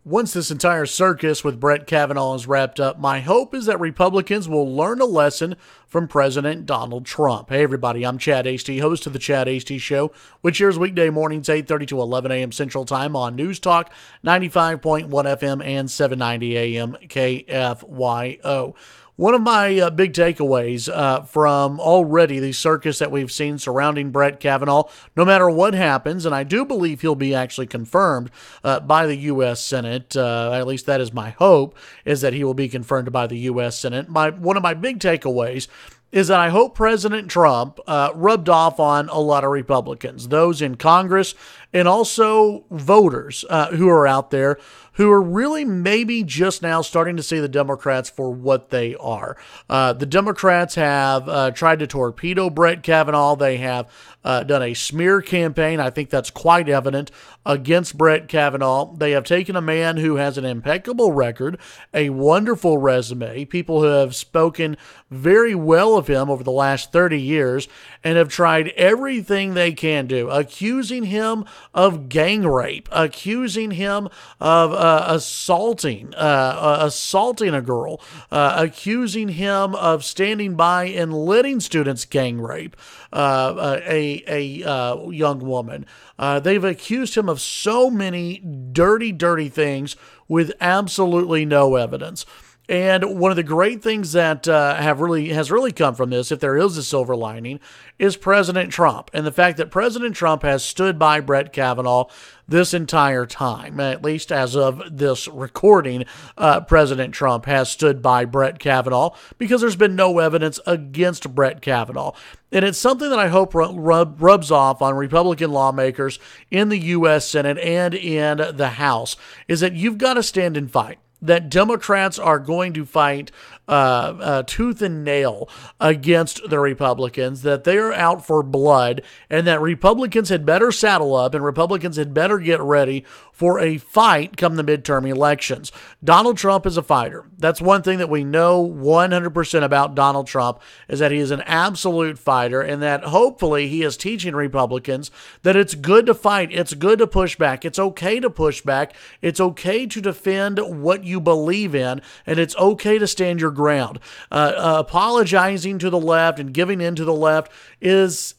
Once this entire circus with Brett Kavanaugh is wrapped up, my hope is that Republicans will learn a lesson from President Donald Trump. Hey everybody, I'm Chad Hasty, host of the Chad Hasty Show, which airs weekday mornings 8:30 to 11 a.m. Central Time on News Talk 95.1 FM and 790 AM KFYO. One of my big takeaways from already the circus that we've seen surrounding Brett Kavanaugh, no matter what happens, and I do believe he'll be actually confirmed by the U.S. Senate, at least that is my hope, is that he will be confirmed by the U.S. Senate. One of my big takeaways is that I hope President Trump rubbed off on a lot of Republicans, those in Congress and also voters who are out there who are really maybe just now starting to see the Democrats for what they are. The Democrats have tried to torpedo Brett Kavanaugh. They have done a smear campaign. I think that's quite evident against Brett Kavanaugh. They have taken a man who has an impeccable record, a wonderful resume, people who have spoken very well of him over the last 30 years and have tried everything they can do, accusing him of gang rape, accusing him of assaulting a girl, accusing him of standing by and letting students gang rape a young woman. They've accused him of so many dirty things with absolutely no evidence. And one of the great things that has really come from this, if there is a silver lining, is President Trump. And the fact that President Trump has stood by Brett Kavanaugh this entire time, at least as of this recording, President Trump has stood by Brett Kavanaugh because there's been no evidence against Brett Kavanaugh. And it's something that I hope rubs off on Republican lawmakers in the U.S. Senate and in the House, is that you've got to stand and fight. That Democrats are going to fight tooth and nail against the Republicans, that they are out for blood, and that Republicans had better saddle up and Republicans had better get ready for a fight come the midterm elections. Donald Trump is a fighter. That's one thing that we know 100% about Donald Trump, is that he is an absolute fighter, and that hopefully he is teaching Republicans that it's good to fight, it's good to push back, it's okay to push back, it's okay to defend what you believe in, and it's okay to stand your ground. Apologizing to the left and giving in to the left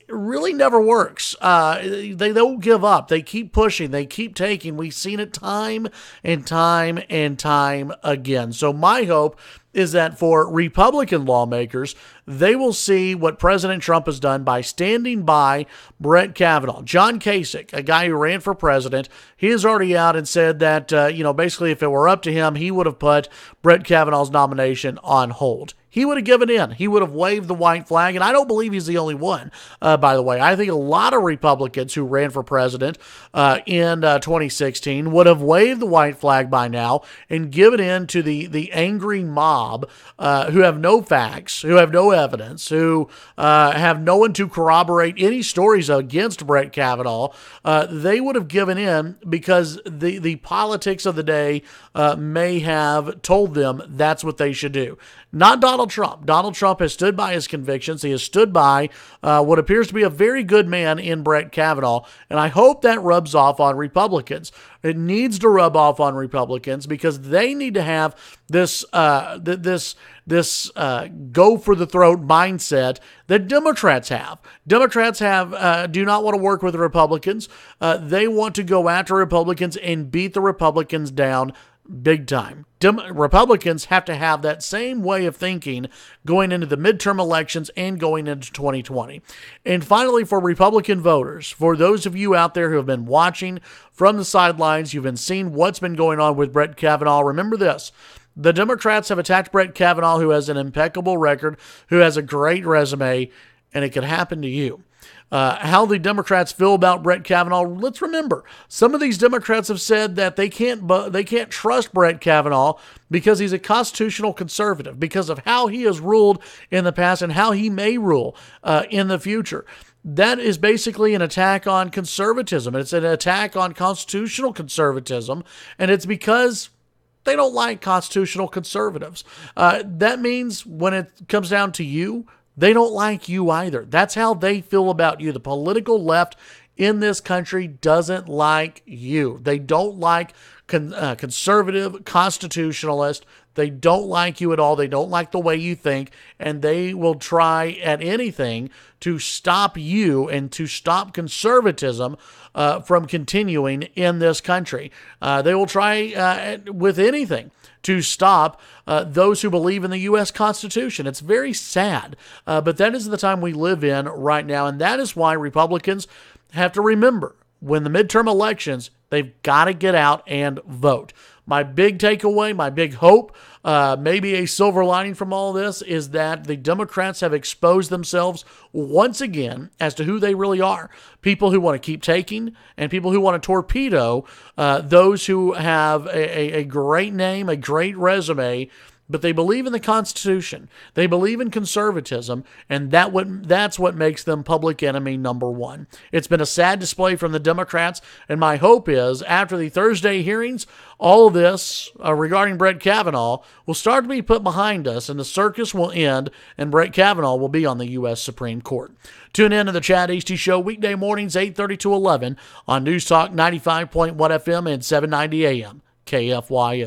really never works. They don't give up. They keep pushing. They keep taking. We've seen it time and time and time again. So my hope is that for Republican lawmakers, they will see what President Trump has done by standing by Brett Kavanaugh. John Kasich, a guy who ran for president, he is already out and said that, basically if it were up to him, he would have put Brett Kavanaugh's nomination on hold. He would have given in. He would have waved the white flag, and I don't believe he's the only one, by the way. I think a lot of Republicans who ran for president in 2016 would have waved the white flag by now and given in to the angry mob who have no facts, who have no evidence, who have no one to corroborate any stories against Brett Kavanaugh. They would have given in because the politics of the day may have told them that's what they should do. Not Donald Trump. Donald Trump has stood by his convictions. He has stood by what appears to be a very good man in Brett Kavanaugh, and I hope that rubs off on Republicans. It needs to rub off on Republicans because they need to have this go for the throat mindset that Democrats have. Democrats do not want to work with the Republicans. They want to go after Republicans and beat the Republicans down big time. Republicans have to have that same way of thinking going into the midterm elections and going into 2020. And finally, for Republican voters, for those of you out there who have been watching from the sidelines, you've been seeing what's been going on with Brett Kavanaugh, remember this. The Democrats have attacked Brett Kavanaugh, who has an impeccable record, who has a great resume, and it could happen to you. How the Democrats feel about Brett Kavanaugh, let's remember, some of these Democrats have said that they can't trust Brett Kavanaugh because he's a constitutional conservative, because of how he has ruled in the past and how he may rule in the future. That is basically an attack on conservatism. It's an attack on constitutional conservatism, and it's because they don't like constitutional conservatives. That means when it comes down to you, they don't like you either. That's how they feel about you. The political left in this country doesn't like you. They don't like conservative constitutionalists. They don't like you at all. They don't like the way you think, and they will try at anything to stop you and to stop conservatism from continuing in this country. They will try with anything to stop those who believe in the U.S. Constitution. It's very sad, but that is the time we live in right now, and that is why Republicans have to remember, when the midterm elections, they've got to get out and vote. My big takeaway, my big hope, maybe a silver lining from all this, is that the Democrats have exposed themselves once again as to who they really are. People who want to keep taking and people who want to torpedo those who have a great name, a great resume, but they believe in the Constitution. They believe in conservatism, and that's what makes them public enemy number one. It's been a sad display from the Democrats, and my hope is after the Thursday hearings, all of this regarding Brett Kavanaugh will start to be put behind us, and the circus will end, and Brett Kavanaugh will be on the U.S. Supreme Court. Tune in to the Chad Hasty Show weekday mornings 8:30 to 11 on News Talk 95.1 FM and 790 AM KFYO.